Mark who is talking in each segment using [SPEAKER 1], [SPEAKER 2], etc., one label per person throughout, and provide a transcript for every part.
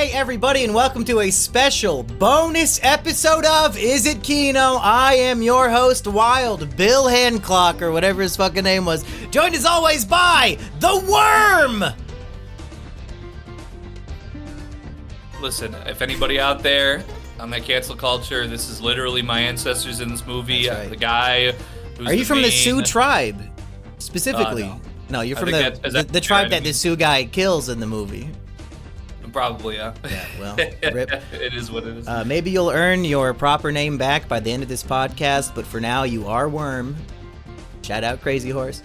[SPEAKER 1] Hey everybody, and welcome to a special bonus episode of Is It Kino? I am your host, Wild Bill Hancock, or whatever his fucking name was, joined as always by The Worm!
[SPEAKER 2] Listen, if anybody out there on that cancel culture, this is literally my ancestors in this movie.
[SPEAKER 1] That's right.
[SPEAKER 2] The guy who's
[SPEAKER 1] Are you from the Sioux tribe, specifically? No, you're from the tribe that the Sioux guy kills in the movie.
[SPEAKER 2] Probably, yeah.
[SPEAKER 1] Yeah, well, rip.
[SPEAKER 2] It is what it is.
[SPEAKER 1] Maybe you'll earn your proper name back by the end of this podcast, but for now, you are Worm. Shout out Crazy Horse.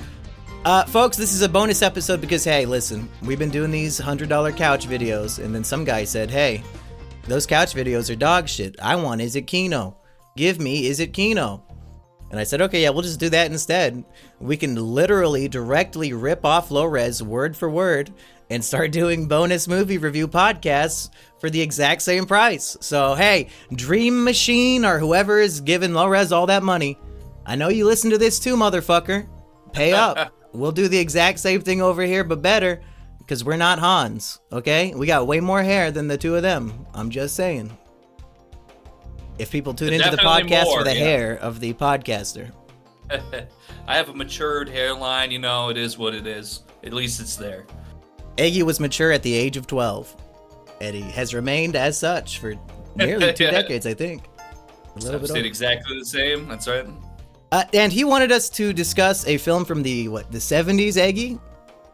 [SPEAKER 1] Folks, this is a bonus episode because, hey, listen, we've been doing these $100 couch videos, and then some guy said, hey, those couch videos are dog shit. I want Is It Kino. Give me Is It Kino. And I said, okay, yeah, we'll just do that instead. We can literally directly rip off low-res word for word and start doing bonus movie review podcasts for the exact same price. So, hey, Dream Machine or whoever is giving low-res all that money, I know you listen to this too, motherfucker. Pay up. We'll do the exact same thing over here, but better, because we're not Hans, okay? We got way more hair than the two of them. I'm just saying. If people tune into the podcast for the hair of the podcaster.
[SPEAKER 2] I have a matured hairline, you know, it is what it is. At least it's there.
[SPEAKER 1] Eggy was mature at the age of 12, and he has remained as such for nearly 2 decades, I think.
[SPEAKER 2] I've stayed exactly the same, that's right.
[SPEAKER 1] And he wanted us to discuss a film from the 70s, Eggy,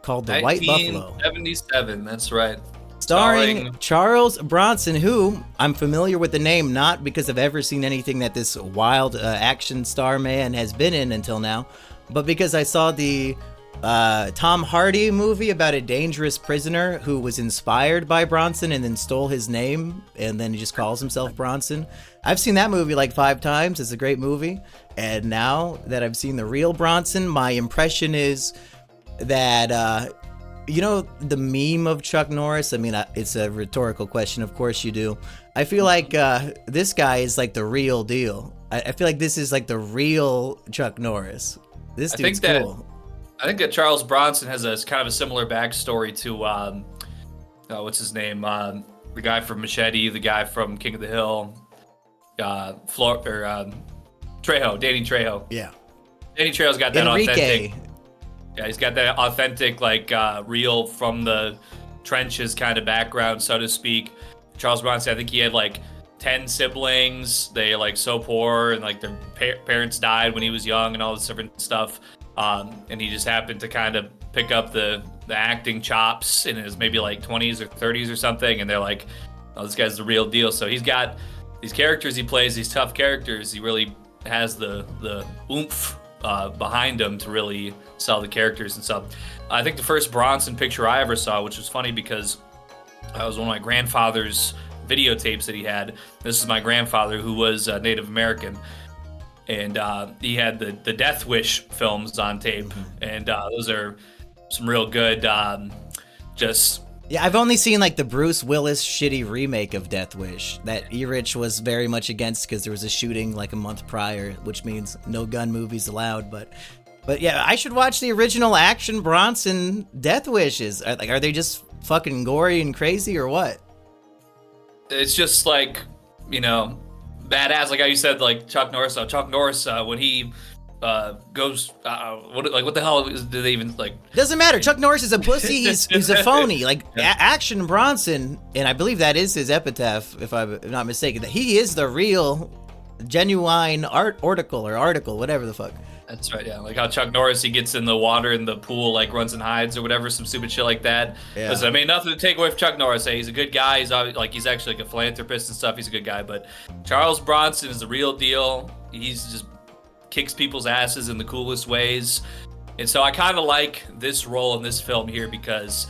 [SPEAKER 1] called The White Buffalo.
[SPEAKER 2] 1977, that's right.
[SPEAKER 1] Starring Charles Bronson, who I'm familiar with the name not because I've ever seen anything that this wild action star man has been in until now, but because I saw the Tom Hardy movie about a dangerous prisoner who was inspired by Bronson and then stole his name, and then he just calls himself Bronson. I've seen that movie like 5 times. It's a great movie. And now that I've seen the real Bronson, my impression is that, you know, the meme of Chuck Norris? I mean, it's a rhetorical question. Of course you do. I feel like this guy is like the real deal. I feel like this is like the real Chuck Norris. This dude's cool.
[SPEAKER 2] I think that Charles Bronson has a kind of a similar backstory to, what's his name? The guy from Machete, the guy from King of the Hill, Trejo, Danny Trejo.
[SPEAKER 1] Yeah.
[SPEAKER 2] Danny Trejo's got that
[SPEAKER 1] Enrique.
[SPEAKER 2] authentic. Yeah, he's got that authentic, like, real from the trenches kind of background, so to speak. Charles Bronson, I think he had like 10 siblings. They like so poor, and like their parents died when he was young, and all this different stuff. And he just happened to kind of pick up the acting chops in his maybe like 20s or 30s or something, and they're like, oh, this guy's the real deal. So he's got these characters he plays, these tough characters. He really has the oomph behind him to really sell the characters and stuff. I think the first Bronson picture I ever saw, which was funny because I was one of my grandfather's videotapes that he had. This is my grandfather who was Native American. And he had the Death Wish films on tape, and those are some real good,
[SPEAKER 1] Yeah, I've only seen like the Bruce Willis shitty remake of Death Wish that Erich was very much against because there was a shooting like a month prior, which means no gun movies allowed. But yeah, I should watch the original action Bronson Death Wishes. Are they just fucking gory and crazy or what?
[SPEAKER 2] It's just like, you know, badass, like how you said, like Chuck Norris. Chuck Norris, when he goes, what the hell do they even like?
[SPEAKER 1] Doesn't matter. Chuck Norris is a pussy. He's a phony. Like Action Bronson, and I believe that is his epitaph, if I'm not mistaken. That he is the real, genuine article, whatever the fuck.
[SPEAKER 2] That's right, yeah. Like how Chuck Norris, he gets in the water in the pool, like runs and hides or whatever, some stupid shit like that. Yeah. Listen, I mean, nothing to take away from Chuck Norris. He's a good guy. He's actually like a philanthropist and stuff. He's a good guy. But Charles Bronson is the real deal. He's just kicks people's asses in the coolest ways. And so I kind of like this role in this film here because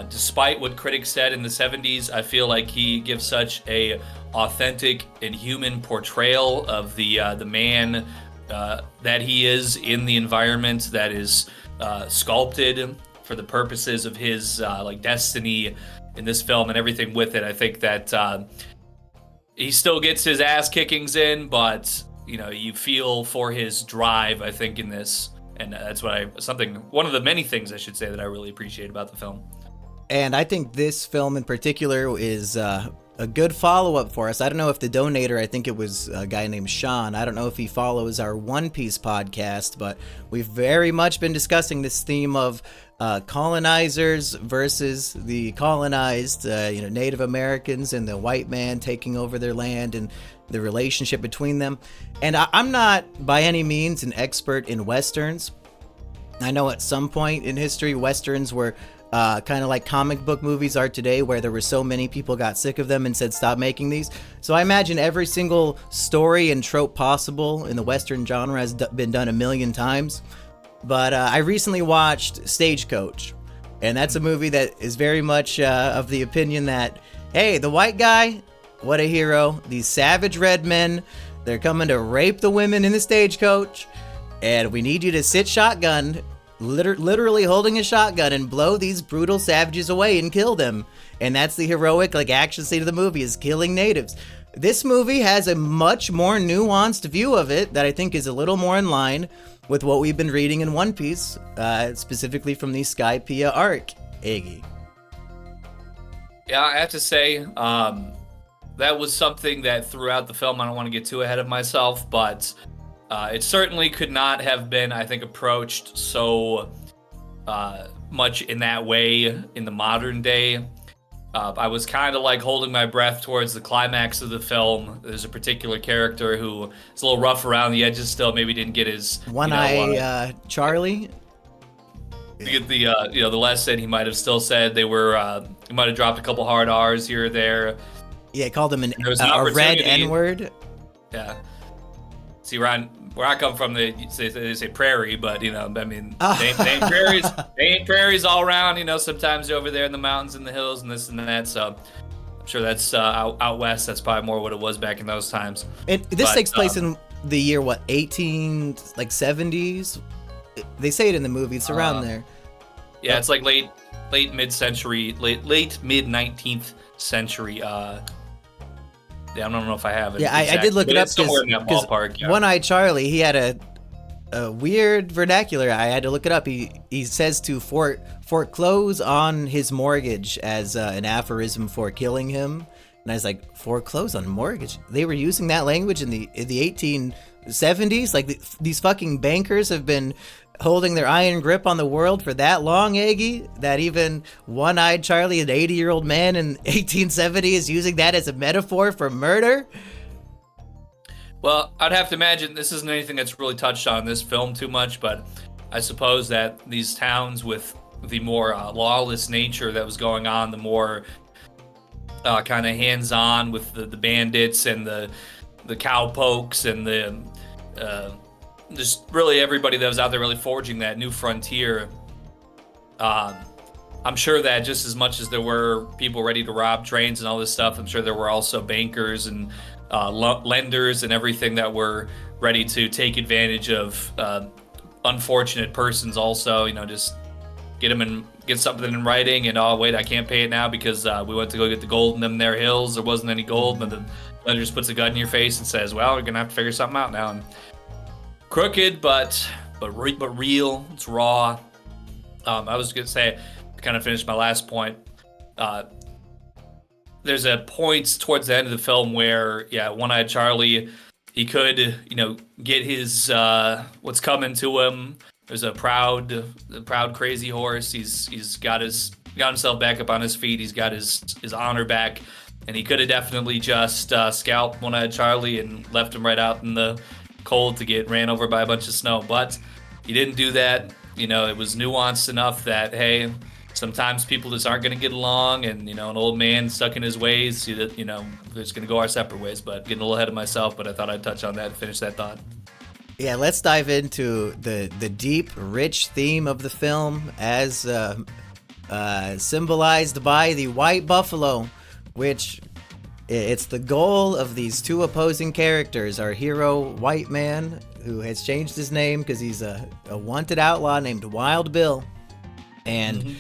[SPEAKER 2] despite what critics said in the 70s, I feel like he gives such a authentic and human portrayal of the man that he is in the environment that is sculpted for the purposes of his like destiny in this film and everything with it. I think that he still gets his ass kickings in, but you know, you feel for his drive, I think, in this, and that's one of the many things I should say that I really appreciate about the film.
[SPEAKER 1] And I think this film in particular is a good follow-up for us. I don't know if the donator, I think it was a guy named Sean, I don't know if he follows our One Piece podcast, but we've very much been discussing this theme of colonizers versus the colonized, Native Americans and the white man taking over their land and the relationship between them. And I'm not by any means an expert in Westerns. I know at some point in history, Westerns were kind of like comic book movies are today, where there were so many people got sick of them and said, stop making these. So I imagine every single story and trope possible in the Western genre has been done a million times. But I recently watched Stagecoach, and that's a movie that is very much of the opinion that, hey, the white guy, what a hero. These savage red men, they're coming to rape the women in the stagecoach, and we need you to sit shotgun, literally holding a shotgun, and blow these brutal savages away and kill them. And that's the heroic action scene of the movie, is killing natives. This movie has a much more nuanced view of it that I think is a little more in line with what we've been reading in One Piece, specifically from the Skypiea arc, Iggy.
[SPEAKER 2] Yeah, I have to say, that was something that throughout the film, I don't want to get too ahead of myself, but it certainly could not have been, I think, approached so much in that way in the modern day. I was kind of like holding my breath towards the climax of the film. There's a particular character who is a little rough around the edges still, maybe didn't get his...
[SPEAKER 1] One-Eye Charlie?
[SPEAKER 2] To get the lesson, he might have still said they were... he might have dropped a couple hard R's here or there.
[SPEAKER 1] Yeah, he called him a red N-word.
[SPEAKER 2] Yeah. See, Ryan, where I come from, they say prairie, but they ain't prairies all around. Sometimes you're over there in the mountains and the hills and this and that. So I'm sure that's out west. That's probably more what it was back in those times.
[SPEAKER 1] This takes place in the year 70s. They say it in the movie. It's around there.
[SPEAKER 2] Yeah, it's like late mid-century, late mid 19th century. Yeah, I don't know if I have it.
[SPEAKER 1] Yeah, I did look it up
[SPEAKER 2] because
[SPEAKER 1] One-Eye Charlie, he had a weird vernacular. I had to look it up. He says to foreclose on his mortgage as an aphorism for killing him. And I was like, foreclose on mortgage? They were using that language in the 1870s? Like these fucking bankers have been holding their iron grip on the world for that long, Aggie, that even One-Eyed Charlie, an 80-year-old man in 1870, is using that as a metaphor for murder?
[SPEAKER 2] Well, I'd have to imagine this isn't anything that's really touched on in this film too much, but I suppose that these towns with the more lawless nature that was going on, the more kind of hands-on with the bandits and the cowpokes and the just really everybody that was out there really forging that new frontier. I'm sure that just as much as there were people ready to rob trains and all this stuff, I'm sure there were also bankers and lenders and everything that were ready to take advantage of unfortunate persons also, just get something in writing and, oh, wait, I can't pay it now because we went to go get the gold in them there hills. There wasn't any gold. And the lender just puts a gun in your face and says, well, we're going to have to figure something out now. And crooked, but real. It's raw. I was going to say, to kind of finish my last point, there's a point towards the end of the film where, One-Eyed Charlie, he could, get his what's coming to him. There's a proud crazy horse. He's got himself back up on his feet. He's got his honor back, and he could have definitely just scalped One-Eyed Charlie and left him right out in the cold to get ran over by a bunch of snow. But he didn't do that. It was nuanced enough that, hey, sometimes people just aren't going to get along, and an old man stuck in his ways, they're just going to go our separate ways. But getting a little ahead of myself, but I thought I'd touch on that and finish that thought.
[SPEAKER 1] Yeah, let's dive into the deep, rich theme of the film as symbolized by the white buffalo, which it's the goal of these two opposing characters. Our hero, white man, who has changed his name because he's a wanted outlaw named Wild Bill, and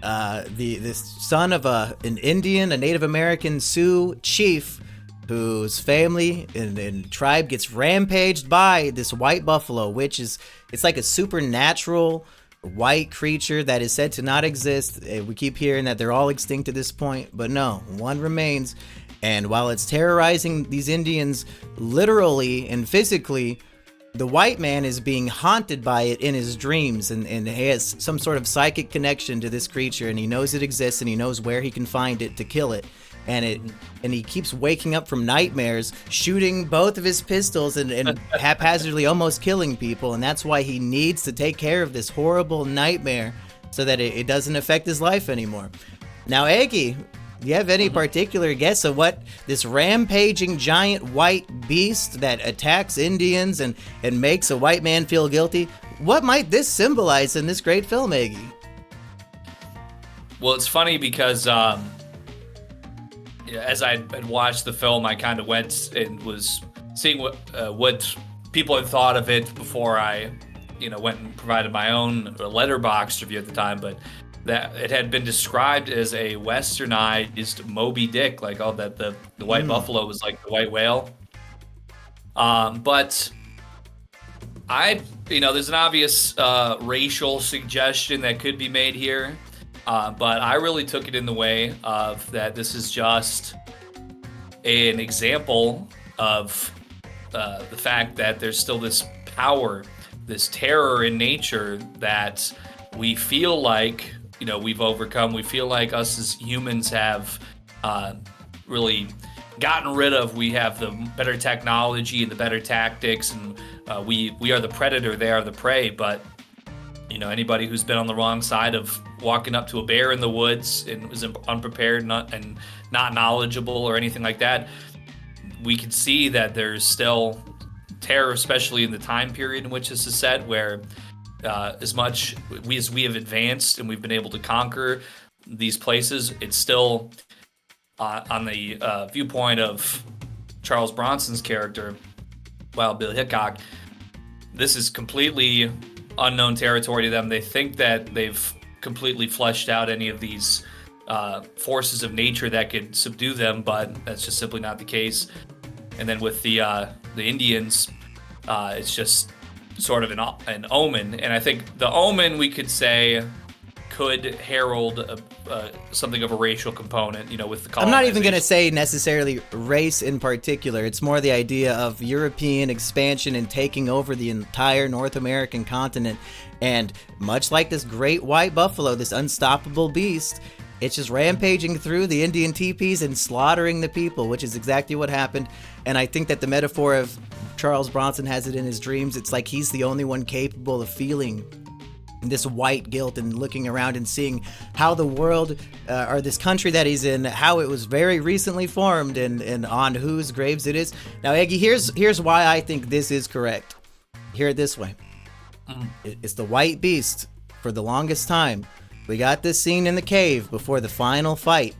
[SPEAKER 1] the son of an Indian, a Native American Sioux chief, whose family and tribe gets rampaged by this white buffalo, which it's like a supernatural white creature that is said to not exist. We keep hearing that they're all extinct at this point, but no, one remains. And while it's terrorizing these Indians literally and physically, the white man is being haunted by it in his dreams, and he has some sort of psychic connection to this creature, and he knows it exists, and he knows where he can find it to kill it. And he keeps waking up from nightmares, shooting both of his pistols and haphazardly almost killing people, and that's why he needs to take care of this horrible nightmare so that it doesn't affect his life anymore. Now, Eggy, do you have any particular guess of what this rampaging giant white beast that attacks Indians and makes a white man feel guilty, what might this symbolize in this great film, Eggy?
[SPEAKER 2] Well, it's funny because as I had watched the film, I kind of went and was seeing what people had thought of it before I, went and provided my own Letterboxd review at the time. But that it had been described as a westernized Moby Dick, like that the white buffalo was like the white whale. But there's an obvious racial suggestion that could be made here. But I really took it in the way of that this is just an example of the fact that there's still this power, this terror in nature that we feel like, we've overcome. We feel like us as humans have really gotten rid of. We have the better technology and the better tactics, and we are the predator, they are the prey. But anybody who's been on the wrong side of walking up to a bear in the woods and was unprepared and not knowledgeable or anything like that, we can see that there's still terror, especially in the time period in which this is set, where as much as we have advanced and we've been able to conquer these places, it's still on the viewpoint of Charles Bronson's character, Wild Bill Hickok. This is completely unknown territory to them. They think that they've completely fleshed out any of these forces of nature that could subdue them, but that's just simply not the case. And then with the Indians, it's just sort of an omen. And I think the omen, we could say, could herald something of a racial component, with the colonization.
[SPEAKER 1] I'm not even going to say necessarily race in particular. It's more the idea of European expansion and taking over the entire North American continent. And much like this great white buffalo, this unstoppable beast, it's just rampaging through the Indian teepees and slaughtering the people, which is exactly what happened. And I think that the metaphor of Charles Bronson has it in his dreams. It's like he's the only one capable of feeling this white guilt and looking around and seeing how the world, or this country that he's in, how it was very recently formed and on whose graves it is. Now, Eggy, here's why I think this is correct. Hear it this way. It's the white beast for the longest time. We got this scene in the cave before the final fight.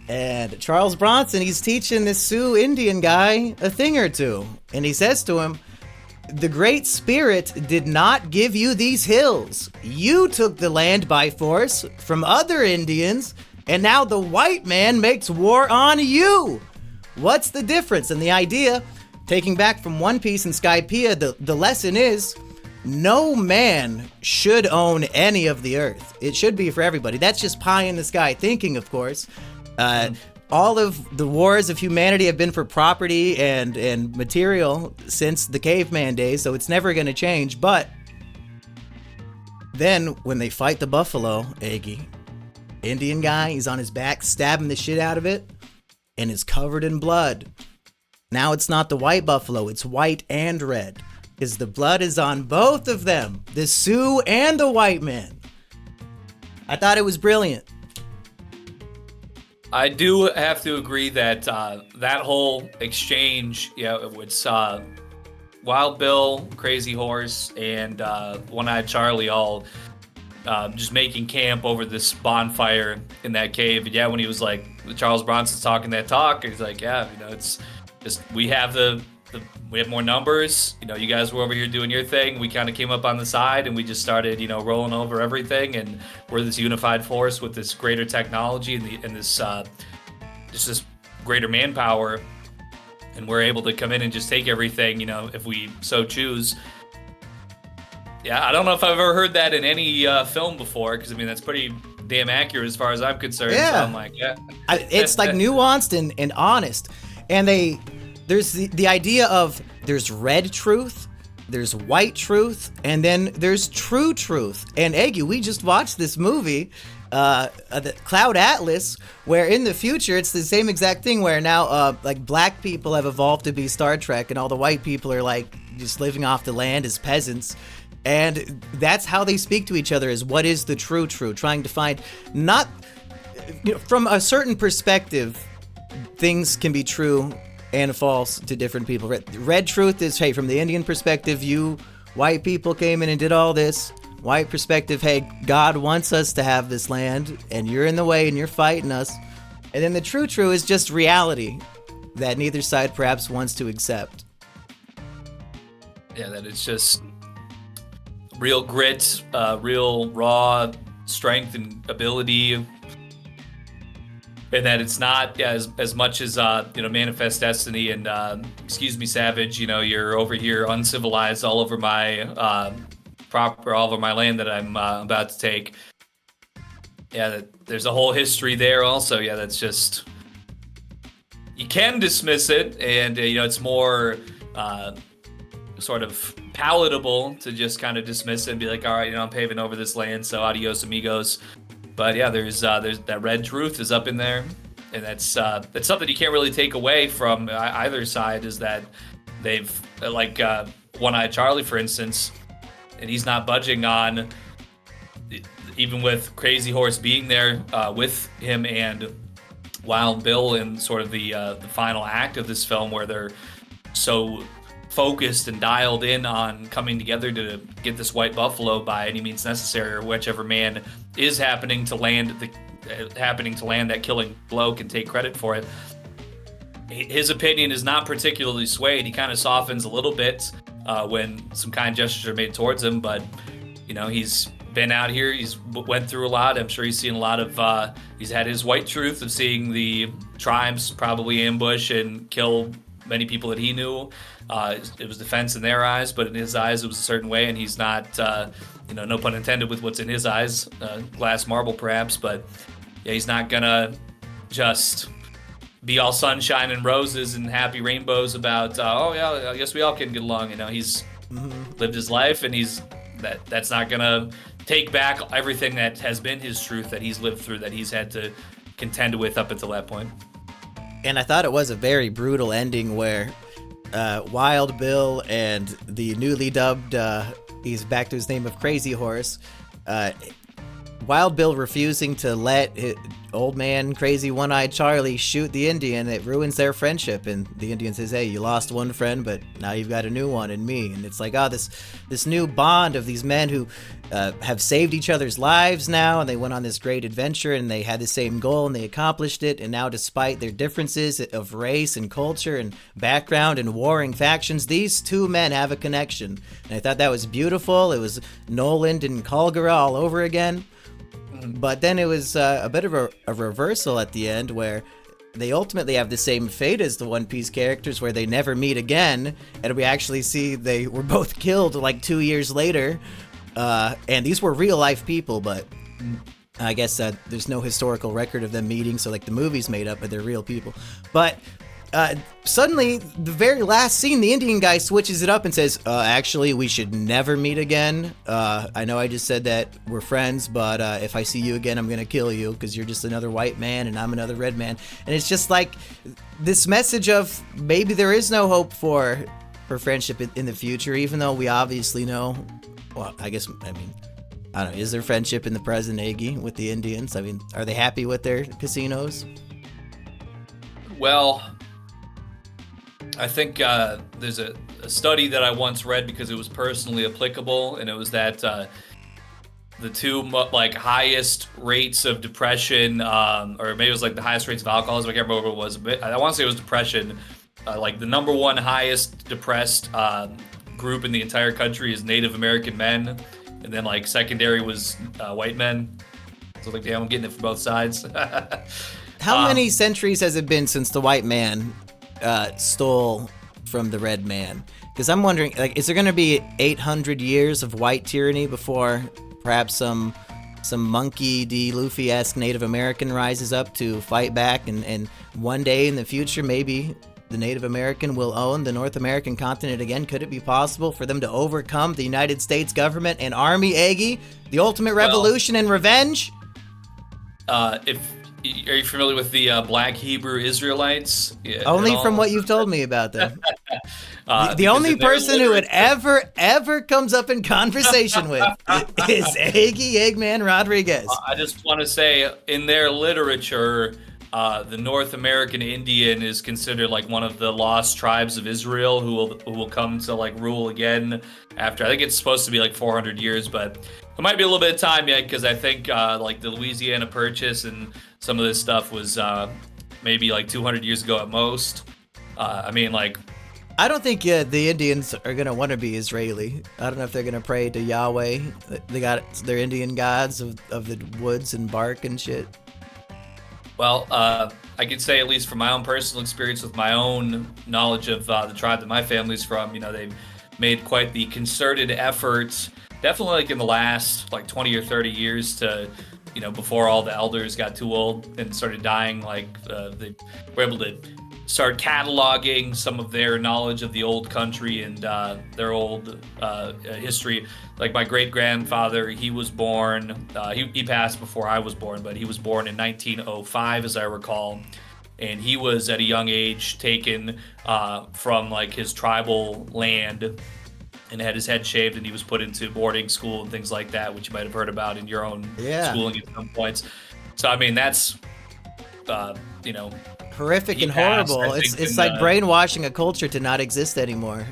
[SPEAKER 1] And Charles Bronson, he's teaching this Sioux Indian guy a thing or two. And he says to him, "The Great Spirit did not give you these hills. You took the land by force from other Indians, and now the white man makes war on you. What's the difference?" And the idea, taking back from One Piece and Skypiea, the lesson is, no man should own any of the earth. It should be for everybody. That's just pie in the sky thinking, of course. All of the wars of humanity have been for property and material since the caveman days, so it's never going to change. But then when they fight the buffalo, Eggy, Indian guy, he's on his back, stabbing the shit out of it, and is covered in blood. Now it's not the white buffalo, it's white and red, because the blood is on both of them, the Sioux and the white man. I thought it was brilliant.
[SPEAKER 2] I do have to agree that that whole exchange, it's Wild Bill, Crazy Horse, and One-Eyed Charlie all just making camp over this bonfire in that cave. And when he was like, Charles Bronson's talking that talk, he's like, it's just, we have we have more numbers. You guys were over here doing your thing. We kind of came up on the side and we just started, rolling over everything. And we're this unified force with this greater technology and this just this greater manpower. And we're able to come in and just take everything, if we so choose. Yeah, I don't know if I've ever heard that in any film before, because I mean that's pretty damn accurate as far as I'm concerned.
[SPEAKER 1] Yeah.
[SPEAKER 2] So I'm like, yeah.
[SPEAKER 1] It's like nuanced and honest. And there's the idea of there's red truth, there's white truth, and then there's true truth. And Eggy, we just watched this movie, the Cloud Atlas, where in the future it's the same exact thing where now like black people have evolved to be Star Trek and all the white people are like just living off the land as peasants. And that's how they speak to each other, is what is the true, trying to find, not, from a certain perspective, things can be true and false to different people. Red truth is, hey, from the Indian perspective, you white people came in and did all this. White perspective, hey, God wants us to have this land, and you're in the way and you're fighting us. And then the true is just reality that neither side perhaps wants to accept.
[SPEAKER 2] Yeah, that it's just real grit, real raw strength and ability, and that it's not as much as manifest destiny and excuse me, savage. You're over here uncivilized all over my all over my land that I'm about to take. Yeah, there's a whole history there also. Yeah, that's just, you can dismiss it, and it's more sort of palatable to just kind of dismiss it and be like, all right, I'm paving over this land, so adios amigos. But yeah, there's that red truth is up in there, and that's something you can't really take away from either side, is that they've like One-Eyed Charlie, for instance, and he's not budging on, even with Crazy Horse being there with him and Wild Bill in sort of the final act of this film, where they're so focused and dialed in on coming together to get this white buffalo by any means necessary, or whichever man is happening to land that killing blow can take credit for it. His opinion is not particularly swayed. He kind of softens a little bit when some kind gestures are made towards him, but he's been out here, he's went through a lot. I'm sure he's seen a lot of he's had his white truth of seeing the tribes probably ambush and kill many people that he knew. It was defense in their eyes, but in his eyes it was a certain way, and he's not, no pun intended with what's in his eyes, glass marble perhaps, but yeah, he's not gonna just be all sunshine and roses and happy rainbows about, oh yeah, I guess we all can get along. He's lived his life, and that's not gonna take back everything that has been his truth that he's lived through, that he's had to contend with up until that point.
[SPEAKER 1] And I thought it was a very brutal ending where Wild Bill and the newly dubbed, he's back to his name of Crazy Horse, Wild Bill refusing to let old man Crazy One-Eyed Charlie shoot the Indian. It ruins their friendship, and the Indian says, hey, you lost one friend, but now you've got a new one in me. And it's like, this new bond of these men who have saved each other's lives now, and they went on this great adventure, and they had the same goal, and they accomplished it. And now, despite their differences of race and culture and background and warring factions, these two men have a connection. And I thought that was beautiful. It was Noland and Colgara all over again. But then it was a bit of a reversal at the end, where they ultimately have the same fate as the One Piece characters, where they never meet again, and we actually see they were both killed like 2 years later. And these were real life people, but I guess there's no historical record of them meeting, so like the movie's made up, but they're real people. But suddenly, the very last scene, the Indian guy switches it up and says, actually, we should never meet again. I know I just said that we're friends, but if I see you again, I'm going to kill you, because you're just another white man and I'm another red man. And it's just like this message of maybe there is no hope for friendship in the future, even though we obviously know, well, I mean, I don't know, is there friendship in the present, Iggy, with the Indians? I mean, are they happy with their casinos?
[SPEAKER 2] Well, I think there's a study that I once read because it was personally applicable, and it was that the two highest rates of depression, or maybe it was like the highest rates of alcoholism, I can't remember what it was, but I want to say it was depression. Like the number one highest depressed group in the entire country is Native American men, and then like secondary was white men. So like, damn, I'm getting it from both sides.
[SPEAKER 1] How many centuries has it been since the white man stole from the red man? Because I'm wondering, like, is there going to be 800 years of white tyranny before perhaps some monkey D. Luffy-esque Native American rises up to fight back, and one day in the future, maybe the Native American will own the North American continent again? Could it be possible for them to overcome the United States government and army, Aggie? The ultimate revolution and revenge?
[SPEAKER 2] Are you familiar with the Black Hebrew Israelites? Yeah,
[SPEAKER 1] only from what you've told me about them. The only person who it ever comes up in conversation with is Aggie Eggman Rodriguez.
[SPEAKER 2] I just want to say, in their literature, the North American Indian is considered like one of the lost tribes of Israel who will come to like rule again after, I think it's supposed to be like 400 years, but it might be a little bit of time yet, because I think like the Louisiana Purchase and some of this stuff was maybe like 200 years ago at most. I mean, like,
[SPEAKER 1] I don't think the Indians are going to want to be Israeli. I don't know if they're going to pray to Yahweh. They got their Indian gods of the woods and bark and shit.
[SPEAKER 2] Well, I could say, at least from my own personal experience with my own knowledge of the tribe that my family's from, they've made quite the concerted effort, definitely like in the last like 20 or 30 years to, before all the elders got too old and started dying, like they were able to start cataloging some of their knowledge of the old country and their old history. Like my great-grandfather, he was born, he passed before I was born, but he was born in 1905, as I recall. And he was at a young age taken from like his tribal land and had his head shaved, and he was put into boarding school and things like that, which you might have heard about in your own schooling at some points. So, I mean, that's,
[SPEAKER 1] horrific and horrible. It's like brainwashing a culture to not exist anymore.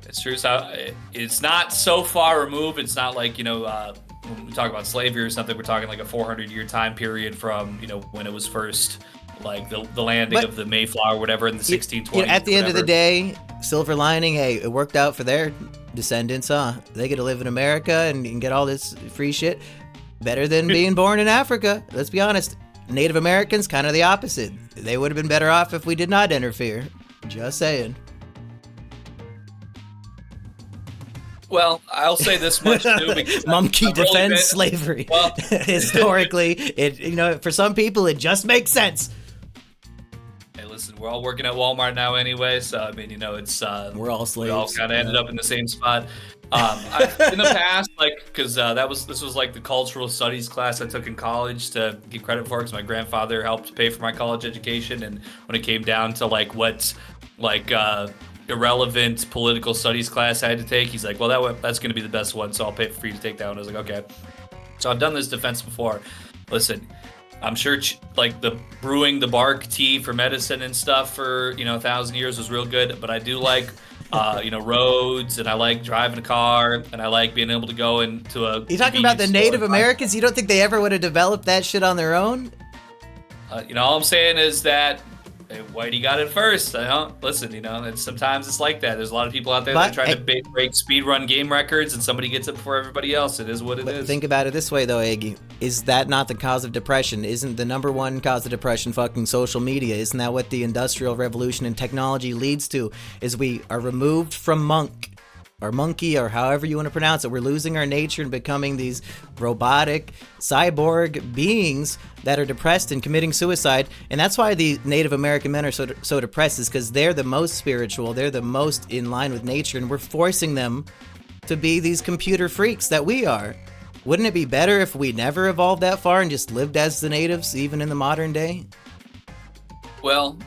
[SPEAKER 2] It's true. So it's not so far removed. It's not like, when we talk about slavery or something, we're talking like a 400-year time period from, when it was first, like the landing of the Mayflower or whatever in the 1620s.
[SPEAKER 1] At the end of the day, silver lining, hey, it worked out for their descendants, huh? They get to live in America and get all this free shit. Better than being born in Africa. Let's be honest. Native Americans, kind of the opposite. They would have been better off if we did not interfere. Just saying.
[SPEAKER 2] Well, I'll say this much too, because
[SPEAKER 1] monkey defends slavery. Well, historically, for some people, it just makes sense.
[SPEAKER 2] Hey, listen, we're all working at Walmart now anyway, so I mean, it's
[SPEAKER 1] we're all slaves.
[SPEAKER 2] We all kind of ended up in the same spot. In the past, like, because this was like the cultural studies class I took in college to get credit for, because my grandfather helped pay for my college education, and when it came down to like what like irrelevant political studies class I had to take, he's like, well, that's going to be the best one, so I'll pay for you to take that one. I was like, okay. So I've done this defense before. Listen, I'm sure like the brewing the bark tea for medicine and stuff for 1,000 years was real good, but I do like roads, and I like driving a car, and I like being able to go into a.
[SPEAKER 1] You talking about the Native Americans? You don't think they ever would have developed that shit on their own?
[SPEAKER 2] All I'm saying is that Whitey got it first. Listen, sometimes it's like that. There's a lot of people out there that try to break speedrun game records, and somebody gets it before everybody else. It is what it is.
[SPEAKER 1] Think about it this way, though, Aggie. Is that not the cause of depression? Isn't the number one cause of depression fucking social media? Isn't that what the Industrial Revolution and technology leads to? Is we are removed from monkey, or however you want to pronounce it. We're losing our nature and becoming these robotic, cyborg beings that are depressed and committing suicide. And that's why the Native American men are so depressed, is because they're the most spiritual, they're the most in line with nature, and we're forcing them to be these computer freaks that we are. Wouldn't it be better if we never evolved that far and just lived as the natives, even in the modern day?
[SPEAKER 2] Well,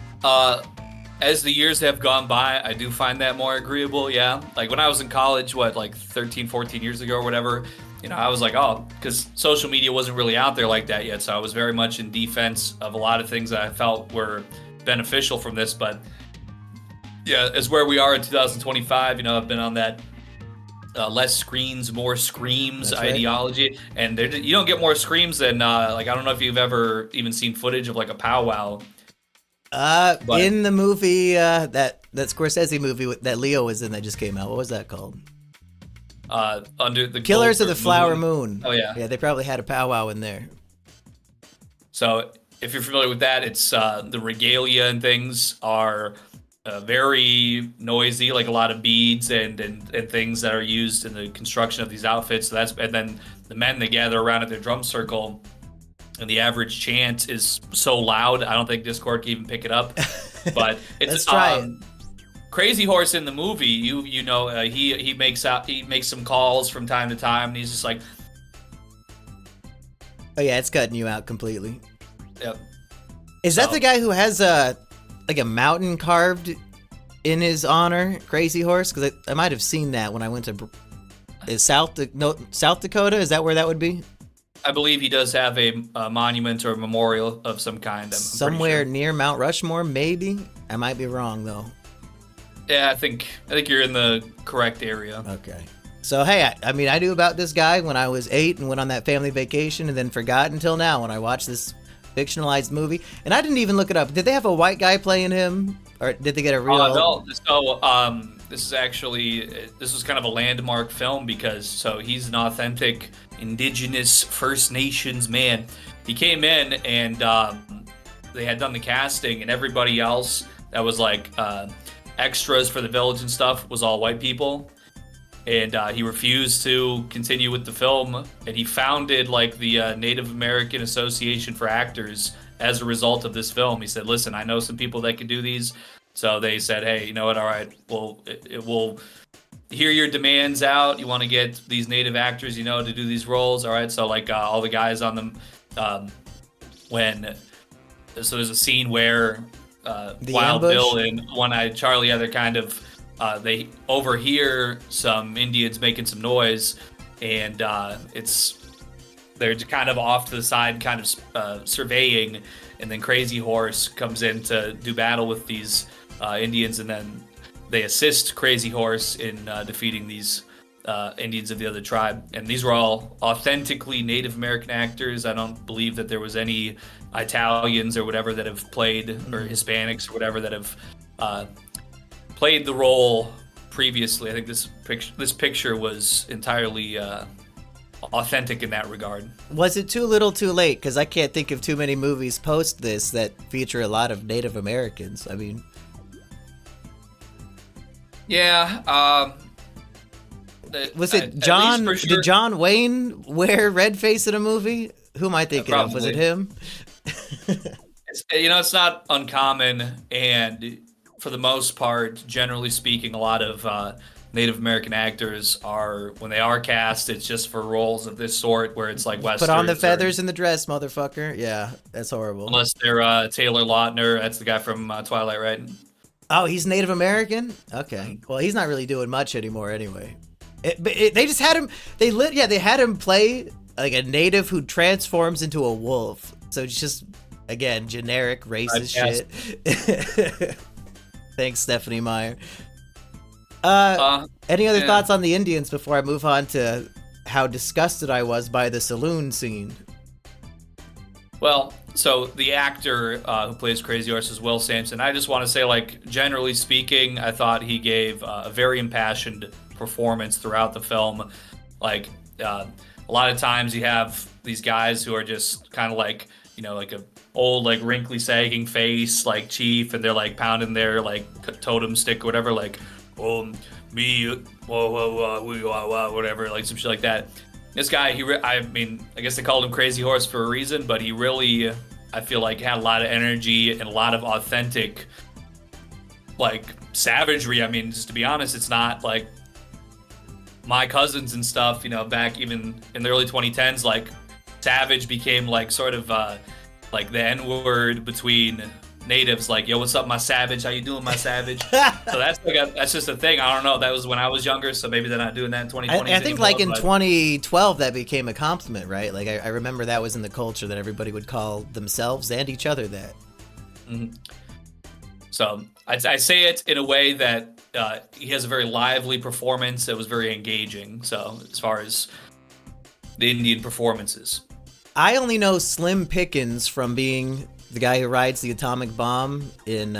[SPEAKER 2] as the years have gone by, I do find that more agreeable, yeah. Like when I was in college, like 13, 14 years ago or whatever, I was like, because social media wasn't really out there like that yet, so I was very much in defense of a lot of things that I felt were beneficial from this. But yeah, as where we are in 2025, I've been on that less screens, more screams ideology, and you don't get more screams than like, I don't know if you've ever even seen footage of like a powwow.
[SPEAKER 1] In the movie, that Scorsese movie that Leo was in that just came out, what was that called?
[SPEAKER 2] Under the
[SPEAKER 1] Killers of the Flower Moon.
[SPEAKER 2] Oh yeah.
[SPEAKER 1] Yeah, they probably had a powwow in there.
[SPEAKER 2] So if you're familiar with that, it's the regalia and things are very noisy, like a lot of beads and things that are used in the construction of these outfits. So and then the men, they gather around at their drum circle, and the average chant is so loud, I don't think Discord can even pick it up. But it's
[SPEAKER 1] Let's try it.
[SPEAKER 2] Crazy Horse in the movie. He makes some calls from time to time, and he's just like,
[SPEAKER 1] oh yeah, it's cutting you out completely.
[SPEAKER 2] Yep.
[SPEAKER 1] Is that the guy who has a mountain carved in his honor, Crazy Horse? Because I might have seen that when I went to South Dakota. Is that where that would be?
[SPEAKER 2] I believe he does have a monument or a memorial of some kind. I'm
[SPEAKER 1] somewhere
[SPEAKER 2] sure.
[SPEAKER 1] Near Mount Rushmore, maybe. I might be wrong though.
[SPEAKER 2] Yeah, I think you're in the correct area.
[SPEAKER 1] Okay. So hey, I mean, I knew about this guy when I was 8 and went on that family vacation, and then forgot until now when I watched this fictionalized movie, and I didn't even look it up. Did they have a white guy playing him, or did they get a real?
[SPEAKER 2] No. So this was kind of a landmark film because he's an authentic Indigenous First Nations man. He came in and they had done the casting, and everybody else that was like extras for the village and stuff was all white people. And he refused to continue with the film, and he founded like the Native American Association for Actors as a result of this film. He said, listen, I know some people that can do these. So they said, hey, you know what, all right, we'll hear your demands out. You want to get these Native actors, to do these roles, all right? So like all the guys on them, so there's a scene where Wild
[SPEAKER 1] ambush?
[SPEAKER 2] Bill and One-Eyed Charlie, they're kind of, they overhear some Indians making some noise, and they're kind of off to the side, kind of surveying, and then Crazy Horse comes in to do battle with these Indians, and then they assist Crazy Horse in defeating these Indians of the other tribe. And these were all authentically Native American actors. I don't believe that there was any Italians or whatever that have played, or Hispanics or whatever that have played the role previously. I think this picture was entirely authentic in that regard.
[SPEAKER 1] Was it too little too late? Because I can't think of too many movies post this that feature a lot of Native Americans. I mean,
[SPEAKER 2] yeah.
[SPEAKER 1] Was it John?
[SPEAKER 2] Sure.
[SPEAKER 1] Did John Wayne wear red face in a movie? Who am I thinking of? Was it him?
[SPEAKER 2] It's not uncommon, and for the most part, generally speaking, a lot of Native American actors when they are cast, it's just for roles of this sort where it's like westerns.
[SPEAKER 1] Put on the feathers in the dress, motherfucker. Yeah, that's horrible.
[SPEAKER 2] Unless they're Taylor Lautner, that's the guy from Twilight, right?
[SPEAKER 1] Oh, he's Native American? Okay. Well, he's not really doing much anymore anyway. They just had him. They had him play like a native who transforms into a wolf. So it's just, again, generic racist shit. Thanks, Stephanie Meyer. Any other thoughts on the Indians before I move on to how disgusted I was by the saloon scene?
[SPEAKER 2] Well, so the actor who plays Crazy Horse is Will Sampson. I just want to say, like, generally speaking, I thought he gave a very impassioned performance throughout the film. Like, a lot of times you have these guys who are just kind of like, like a old, like, wrinkly, sagging face, like chief, and they're like pounding their like totem stick or whatever, like, whatever, like some shit like that. This guy, I guess they called him Crazy Horse for a reason, but he really, I feel like, had a lot of energy and a lot of authentic, like, savagery. I mean, just to be honest, it's not like my cousins and stuff, back even in the early 2010s, like, savage became like sort of like the N-word between natives, like, yo, what's up, my savage? How you doing, my savage? So that's just a thing. I don't know. That was when I was younger, so maybe they're not doing that in 2020.
[SPEAKER 1] I think like in 2012 that became a compliment, right? Like I remember that was in the culture that everybody would call themselves and each other that.
[SPEAKER 2] Mm-hmm. So I say it in a way that he has a very lively performance. It was very engaging. So as far as the Indian performances,
[SPEAKER 1] I only know Slim Pickens from being the guy who rides the atomic bomb in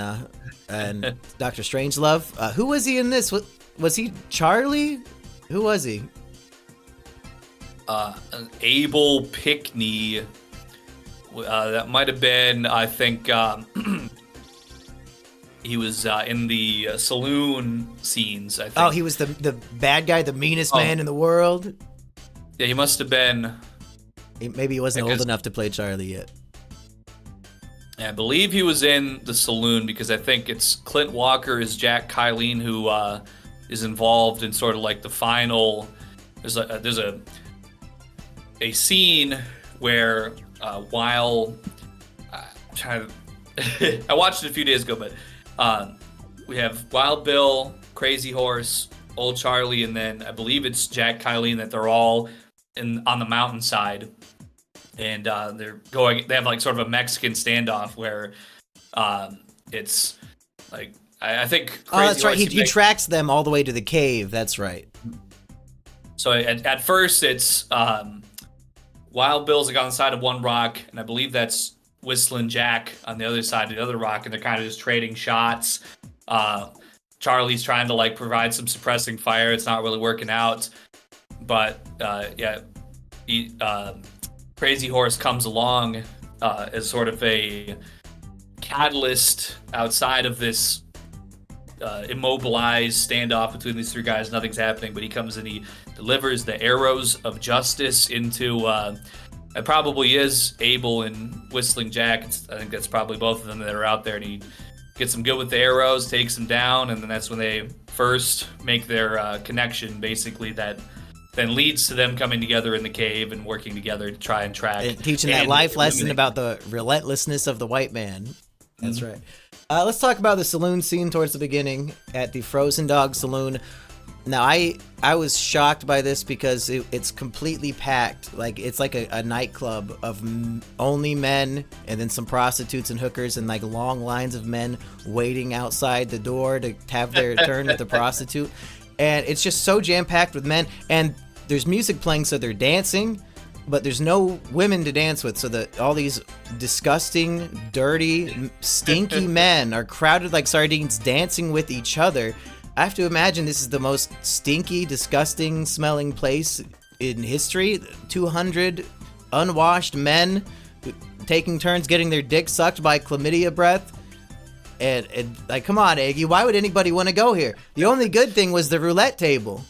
[SPEAKER 1] and Dr. Strangelove. Who was he in this? Was he Charlie? Who was he?
[SPEAKER 2] Abel Pickney. That might have been, I think, He was in the saloon scenes, I think.
[SPEAKER 1] Oh, he was the bad guy, the meanest man in the world.
[SPEAKER 2] Yeah, he must have been.
[SPEAKER 1] Maybe he wasn't old enough to play Charlie yet.
[SPEAKER 2] I believe he was in the Saloon because I think it's Clint Walker is Jack Kylene who is involved in sort of like the final. There's a scene where while I watched it a few days ago, but we have Wild Bill, Crazy Horse, Old Charlie, and then I believe it's Jack Kylene that they're all on the mountainside. And they have like sort of a Mexican standoff where it's like, I think. Crazy
[SPEAKER 1] that's right. He tracks them all the way to the cave. That's right.
[SPEAKER 2] So at first it's Wild Bill's like on the side of one rock, and I believe that's Whistling Jack on the other side of the other rock, and they're kind of just trading shots. Charlie's trying to like provide some suppressing fire. It's not really working out. But Crazy Horse comes along as sort of a catalyst outside of this immobilized standoff between these three guys. Nothing's happening, but he comes and he delivers the arrows of justice into it probably is Abel and Whistling Jack. I think that's probably both of them that are out there, and he gets them good with the arrows, takes them down, and then that's when they first make their connection, basically, that then leads to them coming together in the cave and working together to try and track.
[SPEAKER 1] And teaching that life lesson about the relentlessness of the white man. That's right. Let's talk about the saloon scene towards the beginning at the Frozen Dog Saloon. Now, I was shocked by this because it's completely packed. Like, it's like a nightclub of only men, and then some prostitutes and hookers, and like long lines of men waiting outside the door to have their turn with the prostitute. And it's just so jam-packed with men, and there's music playing, so they're dancing, but there's no women to dance with, so that all these disgusting, dirty, stinky men are crowded like sardines dancing with each other. I have to imagine this is the most stinky, disgusting smelling place in history. 200 unwashed men taking turns getting their dick sucked by chlamydia breath. And like, come on, Aggie, why would anybody want to go here? The only good thing was the roulette table.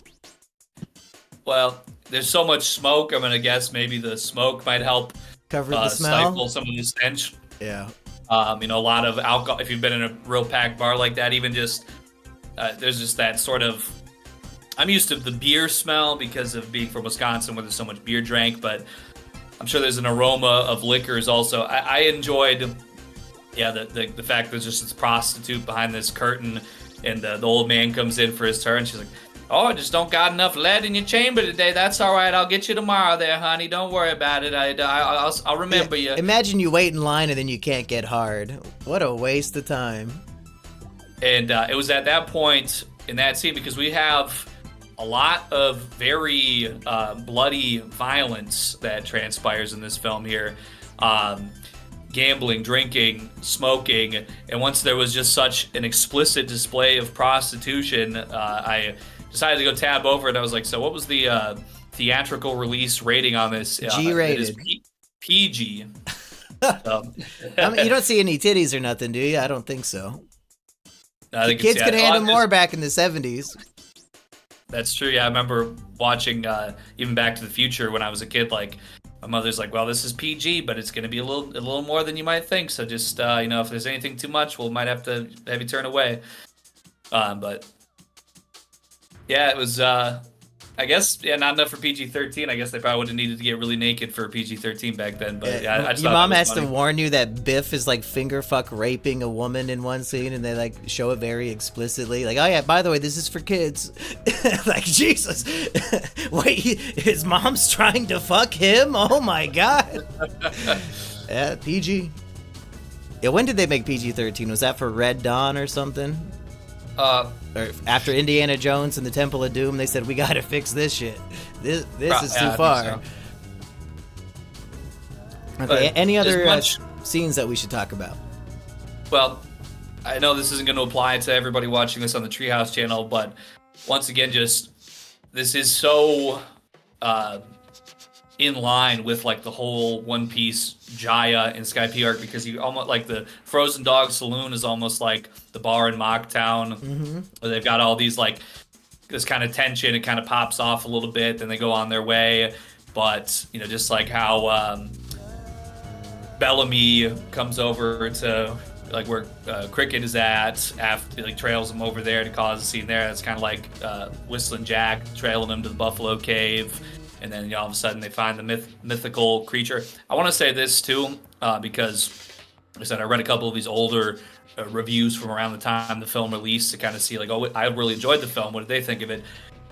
[SPEAKER 2] Well, there's so much smoke. I'm going to guess maybe the smoke might help
[SPEAKER 1] cover the smell,
[SPEAKER 2] stifle some of the stench.
[SPEAKER 1] Yeah.
[SPEAKER 2] A lot of alcohol. If you've been in a real packed bar like that, even just there's just that sort of. I'm used to the beer smell because of being from Wisconsin, where there's so much beer drank. But I'm sure there's an aroma of liquors also. I enjoyed. Yeah, the fact there's just this prostitute behind this curtain, and the old man comes in for his turn. She's like, "Oh, I just don't got enough lead in your chamber today. That's all right. I'll get you tomorrow there, honey. Don't worry about it. I'll remember you."
[SPEAKER 1] Imagine you wait in line and then you can't get hard. What a waste of time.
[SPEAKER 2] And it was at that point in that scene, because we have a lot of very bloody violence that transpires in this film here. Gambling, drinking, smoking, and once there was just such an explicit display of prostitution, I decided to go tab over it. I was like, so what was the theatrical release rating on this?
[SPEAKER 1] G-rated.
[SPEAKER 2] It is PG.
[SPEAKER 1] I mean, you don't see any titties or nothing, do you? I don't think so.
[SPEAKER 2] I think
[SPEAKER 1] kids could handle more back in the 70s.
[SPEAKER 2] That's true. Yeah, I remember watching even Back to the Future when I was a kid. Like, my mother's like, "Well, this is PG, but it's going to be a little more than you might think. So just if there's anything too much, we might have to have you turn away." But yeah, it was. I guess not enough for PG-13. I guess they probably would have needed to get really naked for PG-13 back then. But yeah, I just
[SPEAKER 1] your mom has
[SPEAKER 2] funny.
[SPEAKER 1] to warn you that Biff is like finger fuck raping a woman in one scene, and they like show it very explicitly. Like, oh yeah, by the way, this is for kids. Like, Jesus, wait, his mom's trying to fuck him? Oh my god. Yeah, PG. Yeah, when did they make PG-13? Was that for Red Dawn or something? Or after Indiana Jones and the Temple of Doom, they said, we gotta fix this shit. This is too far. So. Okay, any other scenes that we should talk about?
[SPEAKER 2] Well, I know this isn't going to apply to everybody watching this on the Treehouse channel, but once again, just this is so in line with like the whole One Piece Jaya and Skype arc, because you almost like the Frozen Dog Saloon is almost like the bar in Mocktown, where they've got all these like this kind of tension. It kind of pops off a little bit, then they go on their way. But you know, just like how Bellamy comes over to like where Cricket is at, after like trails him over there to cause a scene there. It's kind of like Whistling Jack trailing him to the Buffalo Cave, and then all of a sudden they find the mythical creature. I want to say this too, because like I said, I read a couple of these older reviews from around the time the film released to kind of see like, oh, I really enjoyed the film. What did they think of it?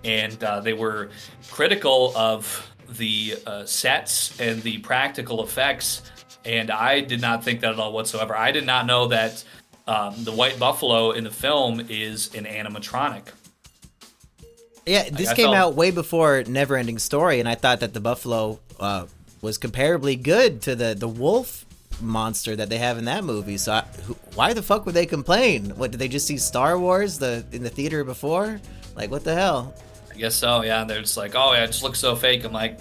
[SPEAKER 2] And they were critical of the sets and the practical effects. And I did not think that at all whatsoever. I did not know that the white buffalo in the film is an animatronic.
[SPEAKER 1] Yeah, this came out way before Neverending Story, and I thought that the buffalo was comparably good to the wolf monster that they have in that movie. So why the fuck would they complain? What, did they just see Star Wars in the theater before? Like, what the hell?
[SPEAKER 2] I guess so, yeah. They're just like, oh, yeah, it just looks so fake. I'm like,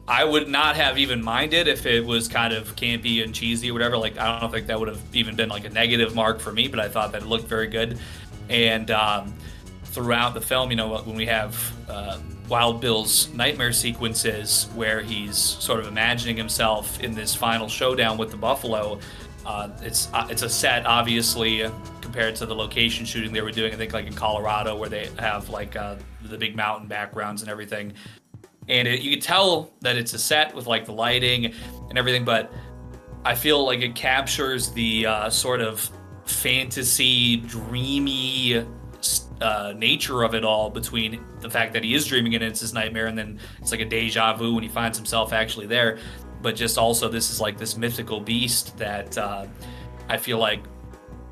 [SPEAKER 2] I would not have even minded if it was kind of campy and cheesy or whatever. Like, I don't think that would have even been like a negative mark for me, but I thought that it looked very good. And throughout the film, you know, when we have Wild Bill's nightmare sequences where he's sort of imagining himself in this final showdown with the buffalo, it's a set, obviously, compared to the location shooting they were doing, I think, like in Colorado, where they have like the big mountain backgrounds and everything. And you can tell that it's a set with like the lighting and everything, but I feel like it captures the sort of fantasy, dreamy nature of it all, between the fact that he is dreaming and it's his nightmare, and then it's like a deja vu when he finds himself actually there. But just also, this is like this mythical beast that I feel like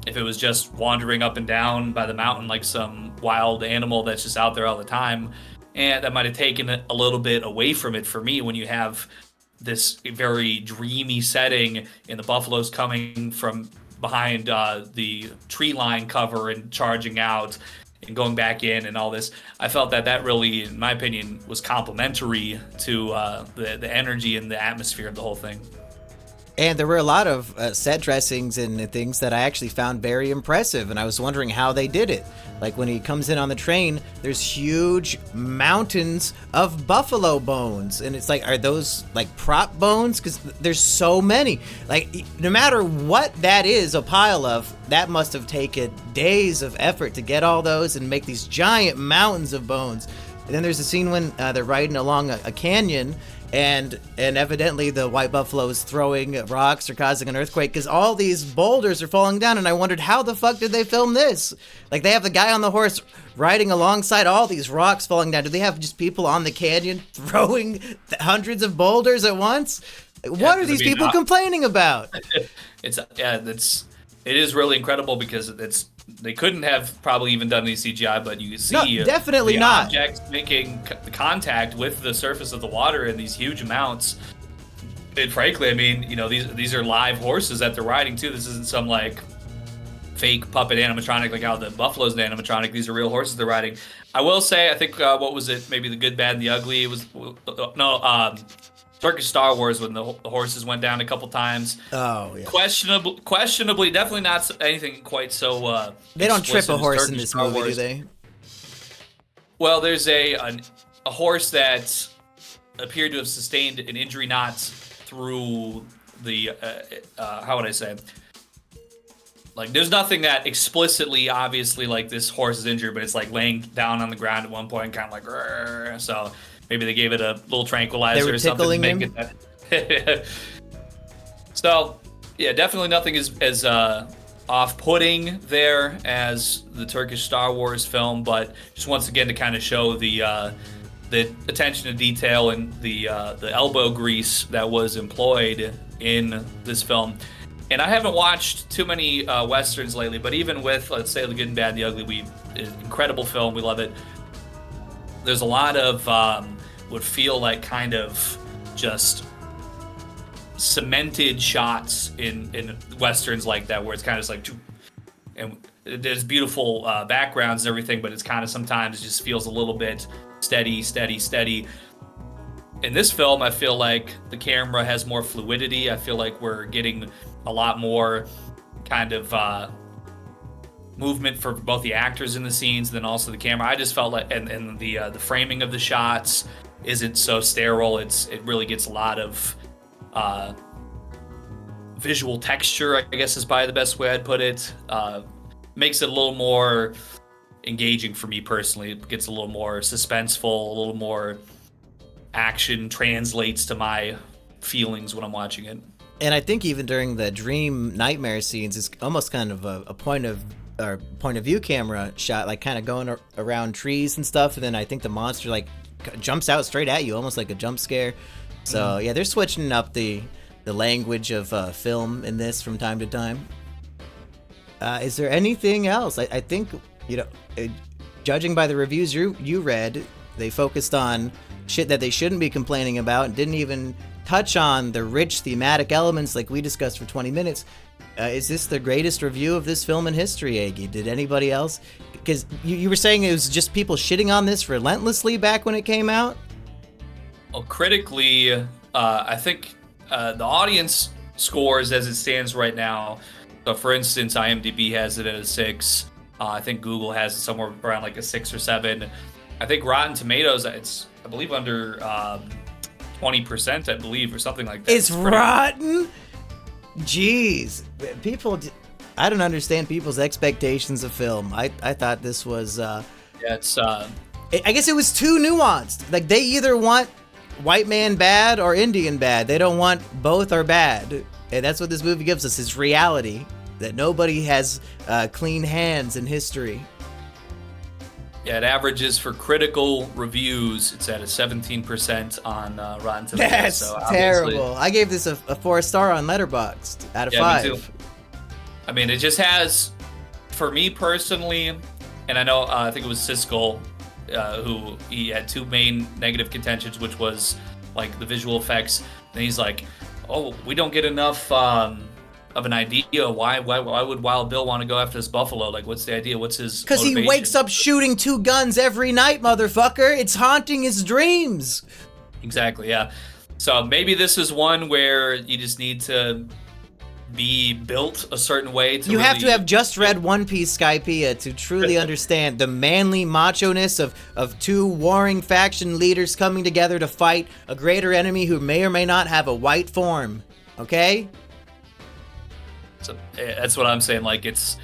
[SPEAKER 2] if it was just wandering up and down by the mountain like some wild animal that's just out there all the time, and that might have taken it a little bit away from it for me, when you have this very dreamy setting and the buffaloes coming from behind the tree line cover and charging out and going back in and all this. I felt that really, in my opinion, was complementary to the energy and the atmosphere of the whole thing.
[SPEAKER 1] And there were a lot of set dressings and things that I actually found very impressive, and I was wondering how they did it. Like when he comes in on the train, there's huge mountains of buffalo bones, and it's like, are those like prop bones? Because there's so many. Like, no matter what that is a pile of, that must have taken days of effort to get all those and make these giant mountains of bones. And then there's a scene when they're riding along a canyon, and evidently the white buffalo is throwing rocks or causing an earthquake because all these boulders are falling down. And I wondered, how the fuck did they film this? Like, they have the guy on the horse riding alongside all these rocks falling down. Do they have just people on the canyon throwing hundreds of boulders at once? What are these people complaining about?
[SPEAKER 2] It is really incredible, because they couldn't have probably even done any CGI, but you can see
[SPEAKER 1] definitely
[SPEAKER 2] the
[SPEAKER 1] not
[SPEAKER 2] objects making contact with the surface of the water in these huge amounts. And frankly, I mean, you know, these are live horses that they're riding too. This isn't some like fake puppet animatronic like how the buffalo's an animatronic. These are real horses they're riding. I will say, I think what was it? Maybe The Good, Bad, and the Ugly. It was Turkish Star Wars, when the horses went down a couple times.
[SPEAKER 1] Oh, yeah.
[SPEAKER 2] Questionably, definitely not anything quite so.
[SPEAKER 1] They don't trip a horse in this movie, do they?
[SPEAKER 2] Well, there's a horse that appeared to have sustained an injury, not through the how would I say? Like, there's nothing that explicitly, obviously, like this horse is injured, but it's like laying down on the ground at one point, kind of like, rrr. So maybe they gave it a little tranquilizer or something to make it. So, yeah, definitely nothing as off-putting there as the Turkish Star Wars film, but just once again to kind of show the attention to detail and the elbow grease that was employed in this film. And I haven't watched too many westerns lately, but even with, let's say, The Good and Bad and the Ugly, incredible film, we love it. There's a lot of would feel like kind of just cemented shots in westerns like that, where it's kind of just like, and there's beautiful backgrounds and everything, but it's kind of sometimes just feels a little bit steady. in this film, I feel like the camera has more fluidity. I feel like we're getting a lot more kind of movement for both the actors in the scenes, and then also the camera. I just felt like, and the framing of the shots isn't so sterile. It really gets a lot of visual texture, I guess is probably the best way I'd put it. Makes it a little more engaging for me personally. It gets a little more suspenseful, a little more action translates to my feelings when I'm watching it.
[SPEAKER 1] And I think even during the dream nightmare scenes, it's almost kind of a point of view camera shot, like kind of going around trees and stuff. And then I think the monster like jumps out straight at you, almost like a jump scare. So yeah, they're switching up the language of film in this from time to time. Is there anything else? I think, judging by the reviews you read, they focused on shit that they shouldn't be complaining about and didn't even touch on the rich thematic elements like we discussed for 20 minutes. Is this the greatest review of this film in history, Aggie? Did anybody else? Because you were saying it was just people shitting on this relentlessly back when it came out?
[SPEAKER 2] Well, critically, I think the audience scores as it stands right now. So, for instance, IMDb has it at a 6. I think Google has it somewhere around like a 6 or 7. I think Rotten Tomatoes, it's, I believe, under 20%, I believe, or something like that.
[SPEAKER 1] It's rotten? Jeez. People, I don't understand people's expectations of film. I thought this was...
[SPEAKER 2] yeah, it's...
[SPEAKER 1] I guess it was too nuanced. Like, they either want white man bad or Indian bad. They don't want both or bad. And that's what this movie gives us, is reality. That nobody has clean hands in history.
[SPEAKER 2] Yeah, it averages for critical reviews. It's at a 17% on Rotten Tomatoes.
[SPEAKER 1] That's
[SPEAKER 2] so
[SPEAKER 1] terrible. I gave this a 4-star on Letterboxd out of 5.
[SPEAKER 2] Me too. I mean, it just has, for me personally, and I know I think it was Siskel who he had 2 main negative contentions, which was like the visual effects. And he's like, "Oh, we don't get enough of an idea. Why would Wild Bill want to go after this buffalo? Like, what's the idea? What's his
[SPEAKER 1] Because he wakes up shooting 2 guns every night, motherfucker. It's haunting his dreams."
[SPEAKER 2] Exactly, yeah. So maybe this is one where you just need to be built a certain way to
[SPEAKER 1] You
[SPEAKER 2] really...
[SPEAKER 1] have to have just read One Piece, Skypiea, to truly understand the manly macho-ness of 2 warring faction leaders coming together to fight a greater enemy who may or may not have a white form. Okay?
[SPEAKER 2] So that's what I'm saying. Like, it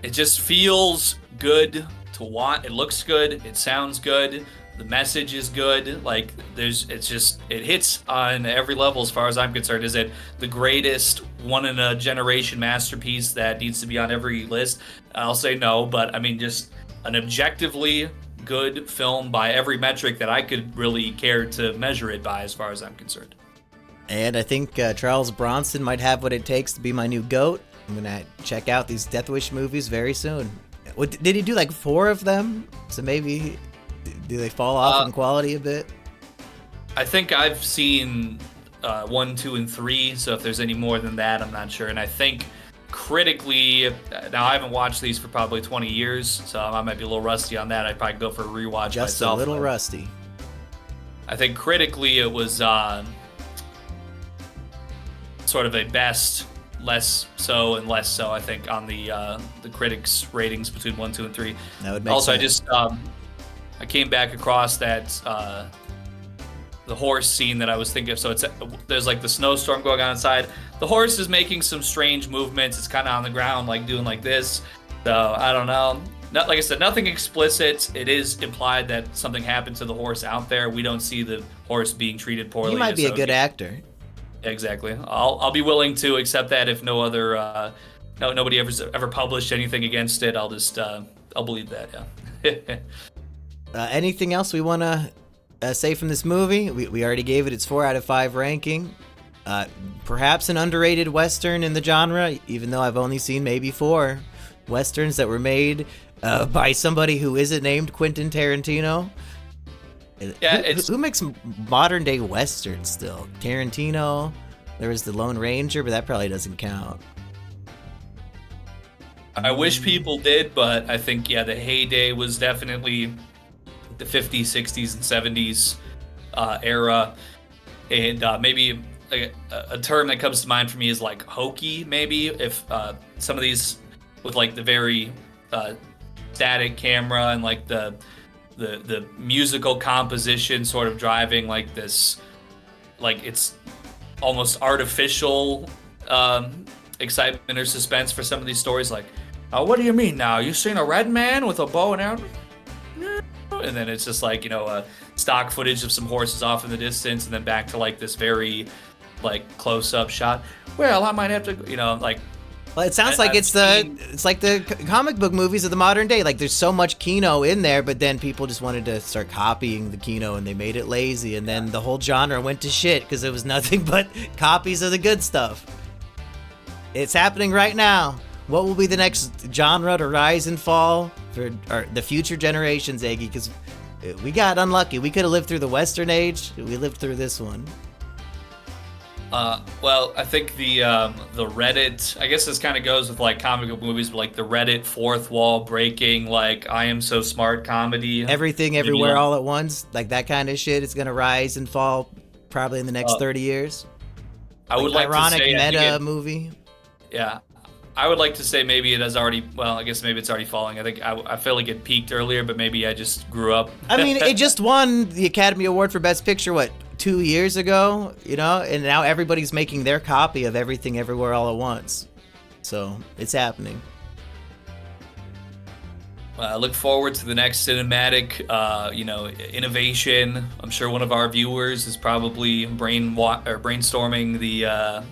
[SPEAKER 2] just feels good to watch. It looks good. It sounds good. The message is good. Like, it hits on every level as far as I'm concerned. Is it the greatest one-in-a-generation masterpiece that needs to be on every list? I'll say no, but I mean, just an objectively good film by every metric that I could really care to measure it by as far as I'm concerned.
[SPEAKER 1] And I think Charles Bronson might have what it takes to be my new GOAT. I'm going to check out these Death Wish movies very soon. Did he do like 4 of them? So maybe, do they fall off in quality a bit?
[SPEAKER 2] I think I've seen 1, 2, and 3, so if there's any more than that, I'm not sure. And I think critically, now I haven't watched these for probably 20 years, so I might be a little rusty on that. I'd probably go for a rewatch
[SPEAKER 1] Just
[SPEAKER 2] myself.
[SPEAKER 1] a little rusty.
[SPEAKER 2] I think critically it was sort of a best, less so and less so, I think, on the critics' ratings between 1, 2, and 3.
[SPEAKER 1] That would make
[SPEAKER 2] also,
[SPEAKER 1] sense.
[SPEAKER 2] I came back across that the horse scene that I was thinking of. So there's like the snowstorm going on inside. The horse is making some strange movements. It's kind of on the ground, like doing like this. So I don't know. Not, like I said, nothing explicit. It is implied that something happened to the horse out there. We don't see the horse being treated poorly.
[SPEAKER 1] He might be a good actor.
[SPEAKER 2] Exactly. I'll be willing to accept that if no other nobody ever published anything against it. I'll just I'll believe that. Yeah.
[SPEAKER 1] Anything else we want to say from this movie? We already gave it its 4 out of 5 ranking. Perhaps an underrated Western in the genre, even though I've only seen maybe 4 Westerns that were made by somebody who isn't named Quentin Tarantino.
[SPEAKER 2] Yeah,
[SPEAKER 1] who makes modern day Westerns still? Tarantino. There was the Lone Ranger, but that probably doesn't count.
[SPEAKER 2] I wish people did, but I think, yeah, the heyday was definitely the 50s, 60s, and 70s. era, and maybe a term that comes to mind for me is like hokey. Maybe if some of these with like the very static camera and like the musical composition sort of driving like this, like it's almost artificial excitement or suspense for some of these stories. Like, oh, what do you mean now? You seen a red man with a bow and arrow? And then it's just like, stock footage of some horses off in the distance, and then back to like this very like close-up shot. Well, I might have to, like.
[SPEAKER 1] Well, it sounds like it's like the comic book movies of the modern day. Like there's so much kino in there, but then people just wanted to start copying the kino, and they made it lazy, and then the whole genre went to shit because it was nothing but copies of the good stuff. It's happening right now. What will be the next genre to rise and fall for the future generations, Eggy? Because we got unlucky. We could have lived through the Western Age. We lived through this one.
[SPEAKER 2] Well, I think the Reddit, I guess this kind of goes with like comic book movies, but like the Reddit fourth wall breaking, like I Am So Smart comedy.
[SPEAKER 1] Everything, everywhere, all at once. Like that kind of shit is going to rise and fall probably in the next 30 years.
[SPEAKER 2] I would like
[SPEAKER 1] ironic
[SPEAKER 2] to say
[SPEAKER 1] meta movie.
[SPEAKER 2] Yeah. I would like to say maybe it has already, well, I guess maybe it's already falling. I think I feel like it peaked earlier, but maybe I just grew up.
[SPEAKER 1] I mean, it just won the Academy Award for Best Picture, 2 years ago, and now everybody's making their copy of Everything Everywhere All at Once. So it's happening.
[SPEAKER 2] I look forward to the next cinematic, innovation. I'm sure one of our viewers is probably brainstorming the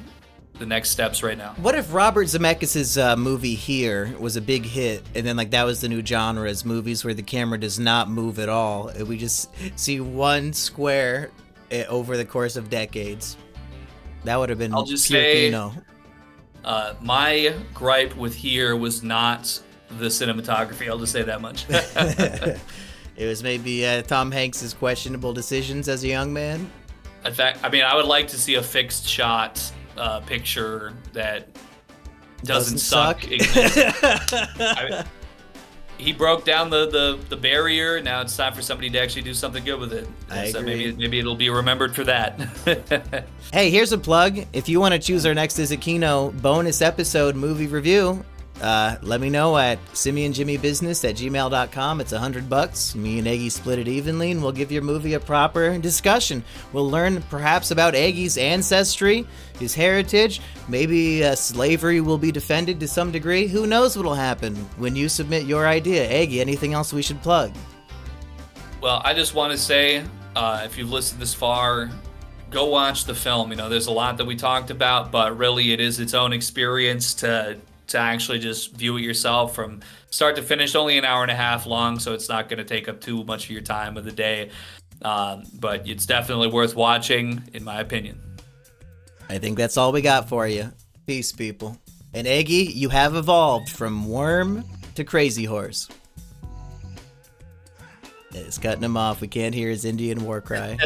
[SPEAKER 2] next steps right now.
[SPEAKER 1] What if Robert Zemeckis' movie Here was a big hit, and then that was the new genre, is movies where the camera does not move at all, and we just see one square over the course of decades? That would have been
[SPEAKER 2] I'll just
[SPEAKER 1] pure
[SPEAKER 2] say,
[SPEAKER 1] kino.
[SPEAKER 2] My gripe with Here was not the cinematography. I'll just say that much.
[SPEAKER 1] It was maybe Tom Hanks' questionable decisions as a young man.
[SPEAKER 2] In fact, I would like to see a fixed shot picture that doesn't suck. He broke down the barrier. Now it's time for somebody to actually do something good with it. So maybe it'll be remembered for that.
[SPEAKER 1] Hey, here's a plug. If you want to choose our next Is It Kino bonus episode movie review, let me know at simianjimmybusiness@gmail.com. It's $100. Me and Eggy split it evenly, and we'll give your movie a proper discussion. We'll learn perhaps about Eggy's ancestry, his heritage. Maybe slavery will be defended to some degree. Who knows what'll happen when you submit your idea. Eggy, anything else we should plug?
[SPEAKER 2] Well, I just want to say, if you've listened this far, go watch the film. There's a lot that we talked about, but really it is its own experience to actually just view it yourself from start to finish. Only an hour and a half long, so it's not going to take up too much of your time of the day. But it's definitely worth watching, in my opinion.
[SPEAKER 1] I think that's all we got for you. Peace, people. And Eggy, you have evolved from worm to crazy horse. It's cutting him off. We can't hear his Indian war cry.